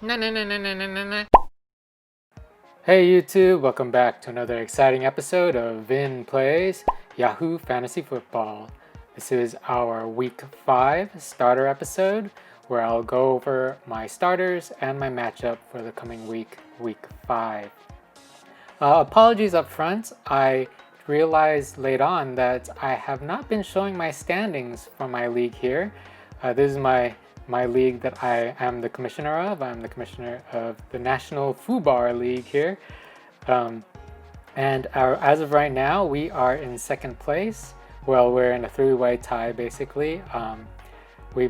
Na na na na na na na na. Hey YouTube, welcome back to another exciting episode of Vin Plays Yahoo Fantasy Football. This is our week 5 starter episode where I'll go over my starters and my matchup for the coming week, week 5. Apologies up front, I realized late on that I have not been showing my standings for my league here. This is my league that I am the commissioner of. I'm the commissioner of the National Fubar League here. As of right now, we are in second place. Well, we're in a three-way tie basically. We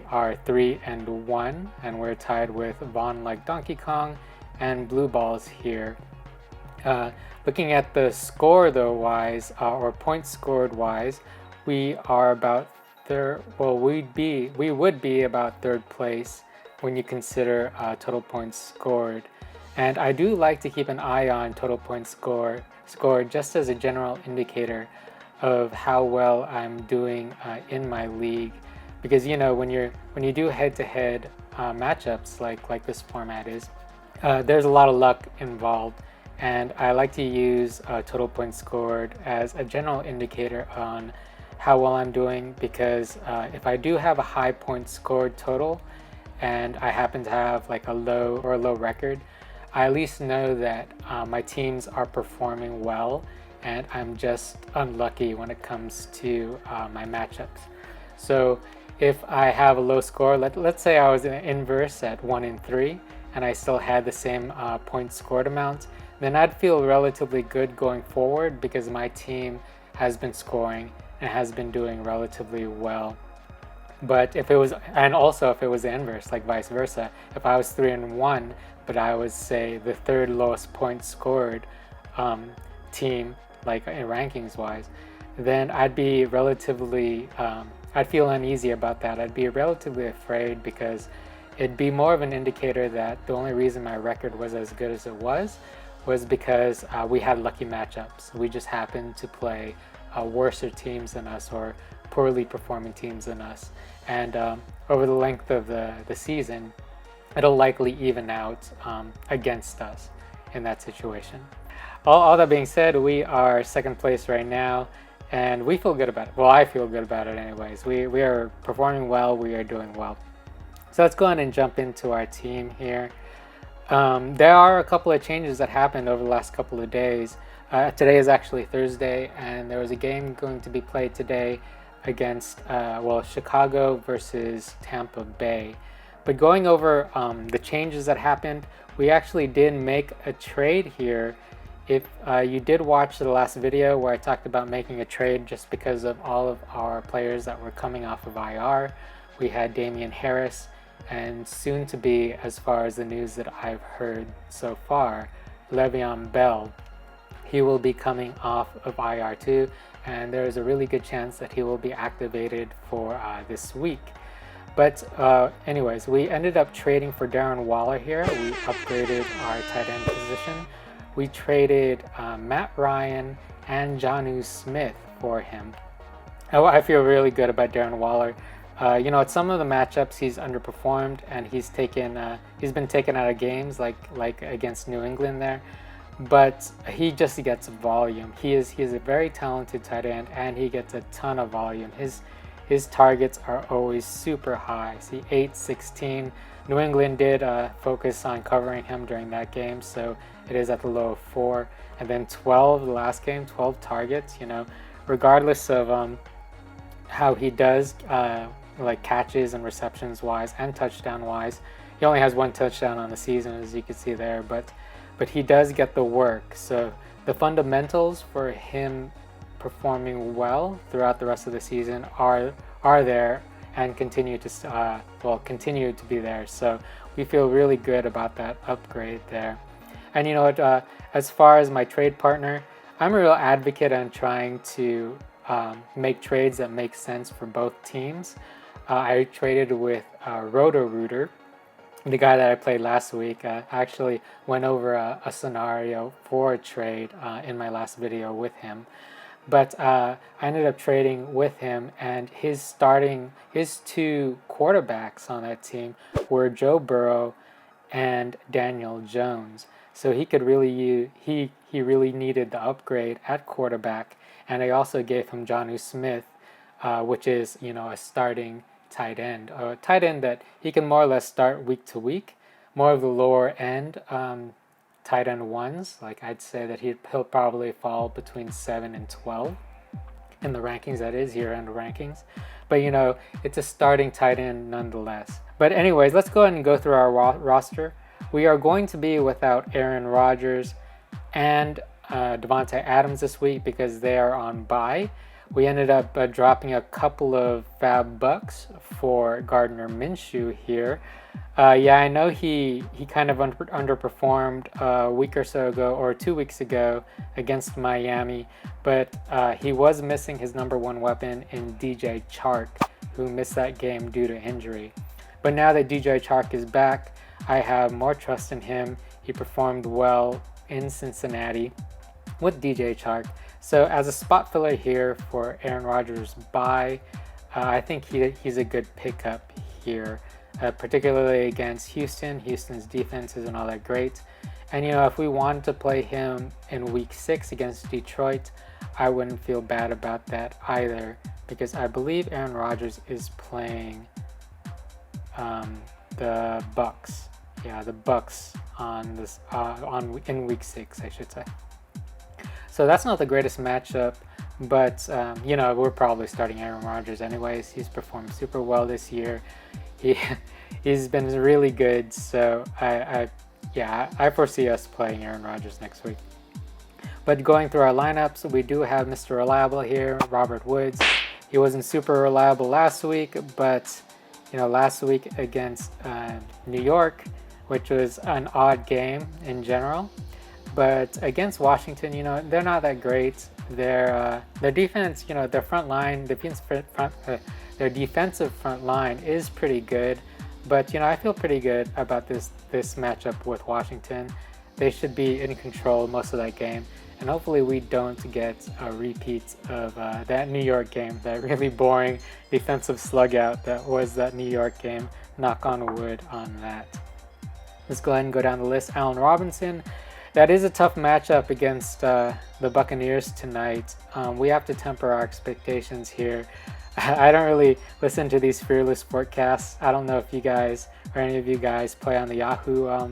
are 3-1, and we're tied with Vaughn Like Donkey Kong and Blue Balls here. Looking at the score though wise, or points scored wise, we are about third. Well, we would be about third place when you consider total points scored. And I do like to keep an eye on total points scored just as a general indicator of how well I'm doing in my league, because you know when you do head-to-head matchups like this format is, there's a lot of luck involved, and I like to use total points scored as a general indicator on how well I'm doing, because if I do have a high points scored total and I happen to have like a low record, I at least know that my teams are performing well and I'm just unlucky when it comes to my matchups. So if I have a low score, let's say I was in an inverse at 1-3 and I still had the same points scored amount, then I'd feel relatively good going forward because my team has been scoring and has been doing relatively well. But if it was, and also if it was the inverse, like vice versa, if I was 3-1, but I was, say, the third lowest point scored team, like in rankings wise, then I'd be relatively, I'd feel uneasy about that. I'd be relatively afraid because it'd be more of an indicator that the only reason my record was as good as it was because we had lucky matchups. We just happened to play worser teams than us or poorly performing teams than us. And over the length of the season, it'll likely even out against us in that situation. All that being said, we are second place right now, and we feel good about it. Well, I feel good about it anyways. We are performing well, we are doing well. So let's go ahead and jump into our team here. There are a couple of changes that happened over the last couple of days. Today is actually Thursday, and there was a game going to be played today against Chicago versus Tampa Bay. But going over the changes that happened, we actually did make a trade here. If you did watch the last video where I talked about making a trade just because of all of our players that were coming off of IR, we had Damian Harris, and soon to be, as far as the news that I've heard so far, Le'Veon Bell. He will be coming off of IR too, and there is a really good chance that he will be activated for this week. But anyways, we ended up trading for Darren Waller here. We upgraded our tight end position. We traded Matt Ryan and Jonnu Smith for him. I feel really good about Darren Waller. At some of the matchups he's underperformed, and he's been taken out of games like against New England there. But he just gets volume. He is a very talented tight end, and he gets a ton of volume. His targets are always super high. See, 8, 16. New England did focus on covering him during that game, so it is at the low of 4. And then 12, the last game, 12 targets. Regardless of how he does, like catches and receptions wise and touchdown wise, he only has 1 touchdown on the season, as you can see there. But he does get the work. So the fundamentals for him performing well throughout the rest of the season are there and continue to be there. So we feel really good about that upgrade there. And you know what? As far as my trade partner, I'm a real advocate on trying to make trades that make sense for both teams. I traded with Roto-Rooter, the guy that I played last week. I actually went over a scenario for a trade in my last video with him. But I ended up trading with him, and his 2 quarterbacks on that team were Joe Burrow Daniel Jones. So he could really he really needed the upgrade at quarterback, and they also gave him Jonnu Smith, which is a starting tight end, a tight end that he can more or less start week to week, more of the lower end tight end ones. Like I'd say that he'll probably fall between 7 and 12 in the rankings, that is year-end rankings. But it's a starting tight end nonetheless. But anyways, let's go ahead and go through our roster. We are going to be without Aaron Rodgers and Davante Adams this week because they are on bye. We ended up dropping a couple of fab bucks for Gardner Minshew here. I know he kind of underperformed a week or so ago, or 2 weeks ago against Miami, but he was missing his number one weapon in DJ Chark, who missed that game due to injury. But now that DJ Chark is back, I have more trust in him. He performed well in Cincinnati with DJ Chark. So as a spot filler here for Aaron Rodgers' bye, I think he's a good pickup here, particularly against Houston. Houston's defense isn't all that great. And if we wanted to play him in week 6 against Detroit, I wouldn't feel bad about that either, because I believe Aaron Rodgers is playing the Bucks. Yeah, the Bucks in week 6, I should say. So that's not the greatest matchup, but we're probably starting Aaron Rodgers anyways. He's performed super well this year. He's been really good. So I foresee us playing Aaron Rodgers next week. But going through our lineups, we do have Mr. Reliable here, Robert Woods. He wasn't super reliable last week, but last week against New York, which was an odd game in general. But against Washington, they're not that great. Their defense, their front line, their defensive front line is pretty good. But I feel pretty good about this matchup with Washington. They should be in control most of that game, and hopefully we don't get a repeat of that New York game, that really boring defensive slug out that was that New York game. Knock on wood on that. Let's go ahead and go down the list. Allen Robinson. That is a tough matchup against the Buccaneers tonight. We have to temper our expectations here. I don't really listen to these Fearless forecasts. I don't know if you guys or any of you guys play on the Yahoo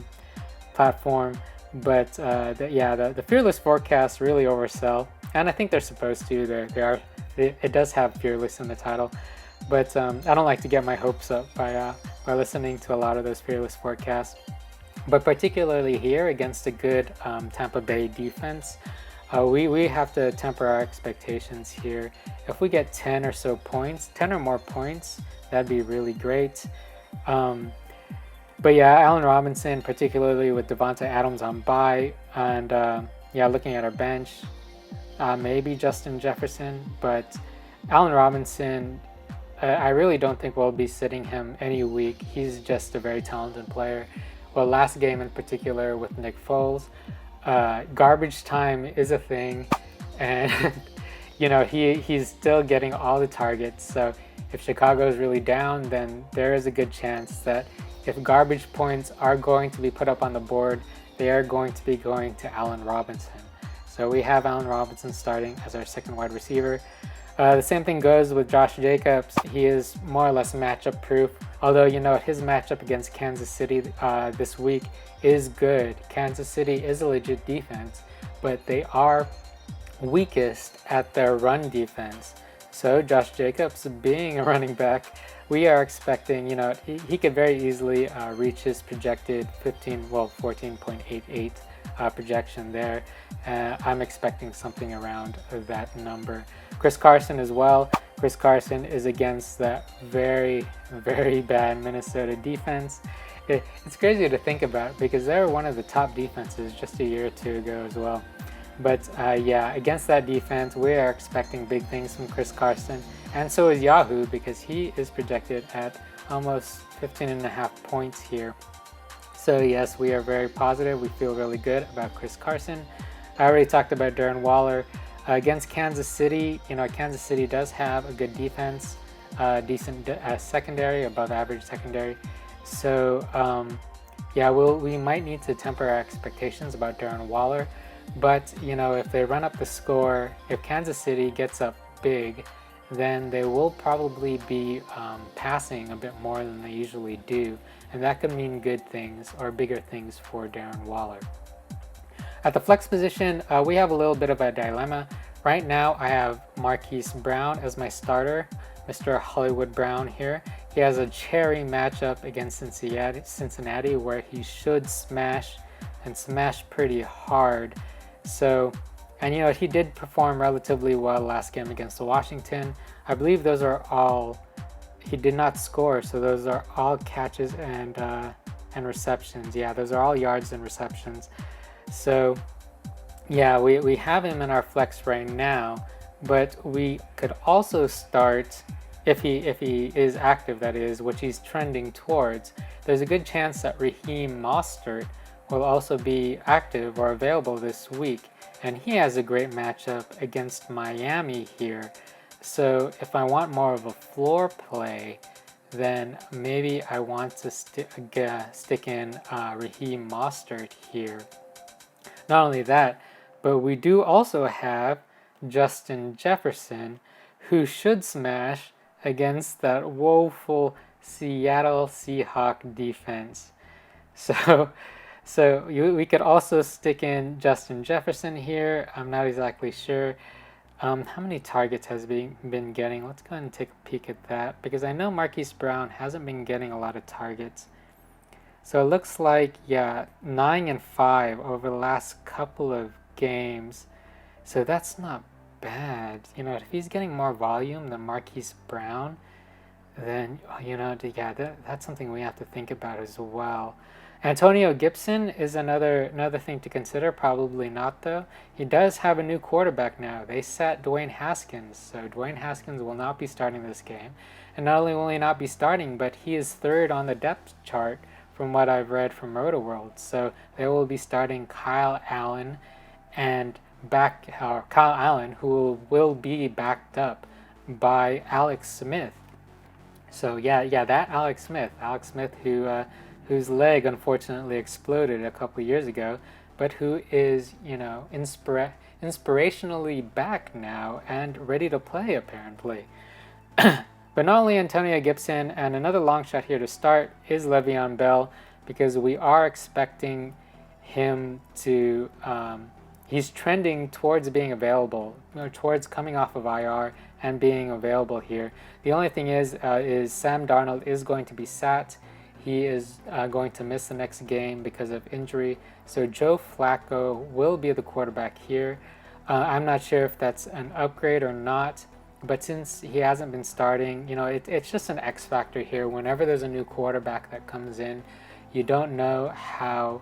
platform, but the Fearless forecasts really oversell, and I think they're supposed to. It does have Fearless in the title, but I don't like to get my hopes up by listening to a lot of those Fearless forecasts. But particularly here against a good Tampa Bay defense, we have to temper our expectations here. If we get 10 or more points, that'd be really great. But Allen Robinson, particularly with Davante Adams on bye, and looking at our bench, maybe Justin Jefferson, but Allen Robinson, I really don't think we'll be sitting him any week. He's just a very talented player. Well, last game in particular with Nick Foles, garbage time is a thing, and he's still getting all the targets. So if Chicago is really down, then there is a good chance that if garbage points are going to be put up on the board, they are going to be going to Allen Robinson. So we have Allen Robinson starting as our second wide receiver. The same thing goes with Josh Jacobs. He is more or less matchup proof, although his matchup against Kansas City this week is good. Kansas City is a legit defense, but they are weakest at their run defense. So Josh Jacobs, being a running back, we are expecting, he could very easily reach his projected 14.88 projection there. I'm expecting something around that number. Chris Carson as well. Chris Carson is against that very, very bad Minnesota defense. It's crazy to think about because they were one of the top defenses just a year or two ago as well. But against that defense, we are expecting big things from Chris Carson. And so is Yahoo, because he is projected at almost 15.5 points here. So yes, we are very positive. We feel really good about Chris Carson. I already talked about Darren Waller. Against Kansas City, Kansas City does have a good defense, decent secondary, above average secondary. So, yeah, we might need to temper our expectations about Darren Waller. But, if they run up the score, if Kansas City gets up big, then they will probably be passing a bit more than they usually do. And that could mean good things or bigger things for Darren Waller. At the flex position, we have a little bit of a dilemma. Right now, I have Marquise Brown as my starter, Mr. Hollywood Brown here. He has a cherry matchup against Cincinnati where he should smash and smash pretty hard. So, and he did perform relatively well last game against Washington. I believe those are all, he did not score, so those are all catches and receptions. Yeah, those are all yards and receptions. So, yeah, we have him in our flex right now, but we could also start, if he is active, that is, which he's trending towards, there's a good chance that Raheem Mostert will also be active or available this week, and he has a great matchup against Miami here. So if I want more of a floor play, then maybe I want to stick in Raheem Mostert here. Not only that, but we do also have Justin Jefferson, who should smash against that woeful Seattle Seahawks defense. So we could also stick in Justin Jefferson here. I'm not exactly sure how many targets has been getting. Let's go ahead and take a peek at that, because I know Marquise Brown hasn't been getting a lot of targets. So it looks like, 9 and 5 over the last couple of games. So that's not bad. If he's getting more volume than Marquise Brown, then, that's something we have to think about as well. Antonio Gibson is another thing to consider. Probably not, though. He does have a new quarterback now. They sat Dwayne Haskins, so Dwayne Haskins will not be starting this game. And not only will he not be starting, but he is third on the depth chart from what I've read from RotoWorld. So they will be starting Kyle Allen, who will be backed up by Alex Smith. So that Alex Smith, whose leg unfortunately exploded a couple years ago, but who is, inspirationally back now and ready to play, apparently. But not only Antonio Gibson, and another long shot here to start is Le'Veon Bell, because we are expecting him to, he's trending towards being available, towards coming off of IR and being available here. The only thing is Sam Darnold is going to be sat. He is going to miss the next game because of injury. So Joe Flacco will be the quarterback here. I'm not sure if that's an upgrade or not, but since he hasn't been starting, it's just an X factor here. Whenever there's a new quarterback that comes in, you don't know how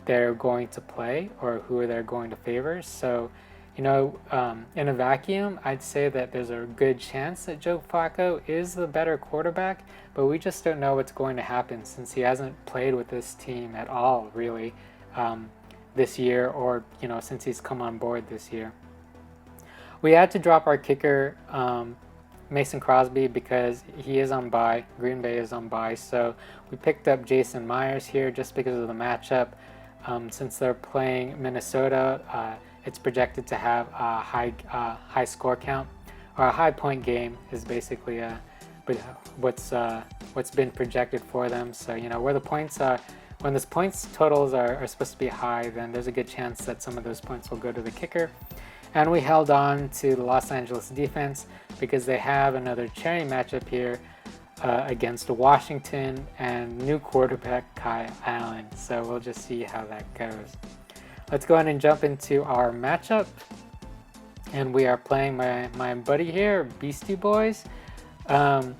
they're going to play or who they're going to favor. So, in a vacuum, I'd say that there's a good chance that Joe Flacco is the better quarterback, but we just don't know what's going to happen since he hasn't played with this team at all, really, this year, or, since he's come on board this year. We had to drop our kicker, Mason Crosby, because he is on bye. Green Bay is on bye, so we picked up Jason Myers here just because of the matchup. Since they're playing Minnesota, it's projected to have a high score count, or a high point game is basically what's been projected for them. So where the points are, when the points totals are supposed to be high, then there's a good chance that some of those points will go to the kicker. And we held on to the Los Angeles defense because they have another cherry matchup here against Washington and new quarterback Kyle Allen. So we'll just see how that goes. Let's go ahead and jump into our matchup. And we are playing my buddy here, Beastie Boys. It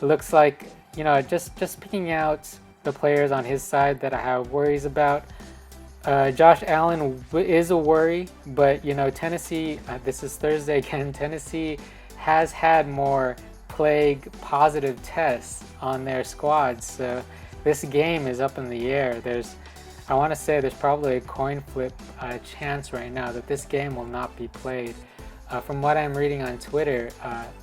looks like, just picking out the players on his side that I have worries about. Josh Allen is a worry, but Tennessee, this is Thursday again, Tennessee has had more plague positive tests on their squads, so this game is up in the air. I want to say there's probably a coin flip chance right now that this game will not be played. From what I'm reading on Twitter,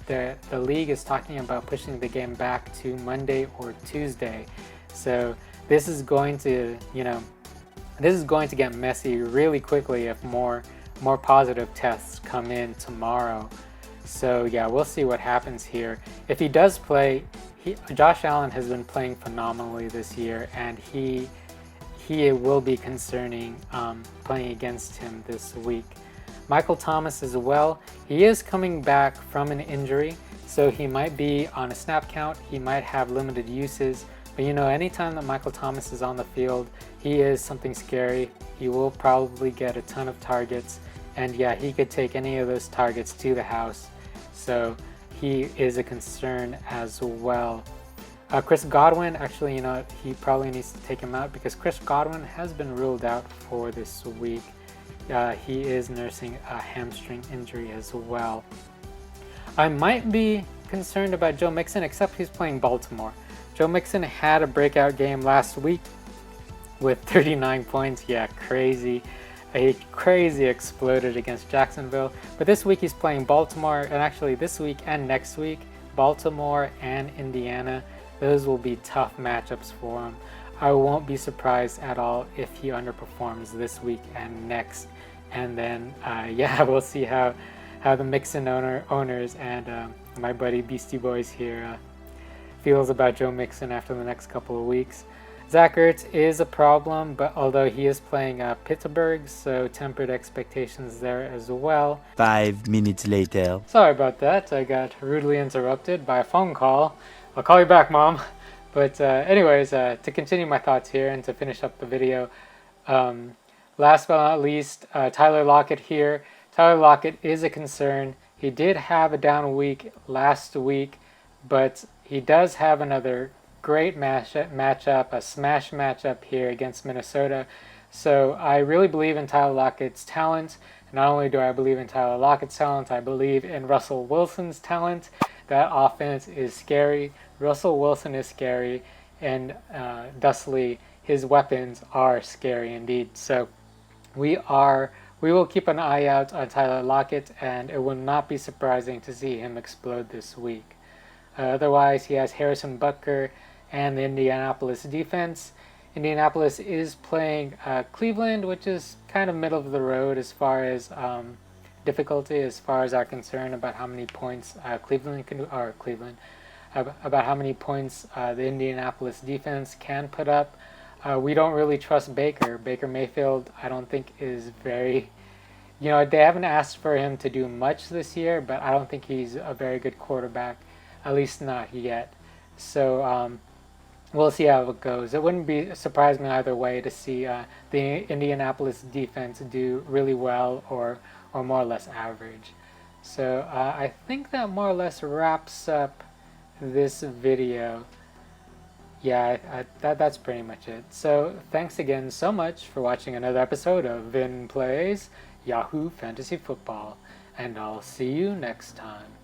the league is talking about pushing the game back to Monday or Tuesday. So this is going to, this is going to get messy really quickly if more positive tests come in tomorrow. So yeah, we'll see what happens here. If he does play, Josh Allen has been playing phenomenally this year, and he will be concerning playing against him this week. Michael Thomas as well. He is coming back from an injury, so he might be on a snap count. He might have limited uses, but anytime that Michael Thomas is on the field, he is something scary. He will probably get a ton of targets, and yeah, he could take any of those targets to the house. So he is a concern as well. Chris Godwin, actually, he probably needs to take him out because Chris Godwin has been ruled out for this week. He is nursing a hamstring injury as well. I might be concerned about Joe Mixon, except he's playing Baltimore. Joe Mixon had a breakout game last week with 39 points. Yeah, crazy. He crazy exploded against Jacksonville. But this week he's playing Baltimore, and actually this week and next week, Baltimore and Indiana. Those will be tough matchups for him. I won't be surprised at all if he underperforms this week and next. And then, yeah, we'll see how the Mixon owners and my buddy Beastie Boys here feels about Joe Mixon after the next couple of weeks. Zach Ertz is a problem, but although he is playing Pittsburgh, so tempered expectations there as well. 5 minutes later. Sorry about that. I got rudely interrupted by a phone call. I'll call you back, Mom. But anyways, to continue my thoughts here and to finish up the video, last but not least, Tyler Lockett here. Tyler Lockett is a concern. He did have a down week last week, but he does have another great matchup, a smash matchup here against Minnesota. So I really believe in Tyler Lockett's talent. Not only do I believe in Tyler Lockett's talent, I believe in Russell Wilson's talent. That offense is scary. Russell Wilson is scary, and thusly his weapons are scary indeed. So we will keep an eye out on Tyler Lockett, and it will not be surprising to see him explode this week. Otherwise, he has Harrison Butker and the Indianapolis defense. Indianapolis is playing Cleveland, which is kind of middle of the road as far as difficulty, as far as our concern about how many points Cleveland can do, or about how many points the Indianapolis defense can put up. We don't really trust Baker. Baker Mayfield, I don't think is very, they haven't asked for him to do much this year, but I don't think he's a very good quarterback, at least not yet. So we'll see how it goes. It wouldn't surprise me either way to see the Indianapolis defense do really well or more or less average. So I think that more or less wraps up this video. Yeah, that's pretty much it. So thanks again so much for watching another episode of Vin Plays Yahoo Fantasy Football, and I'll see you next time.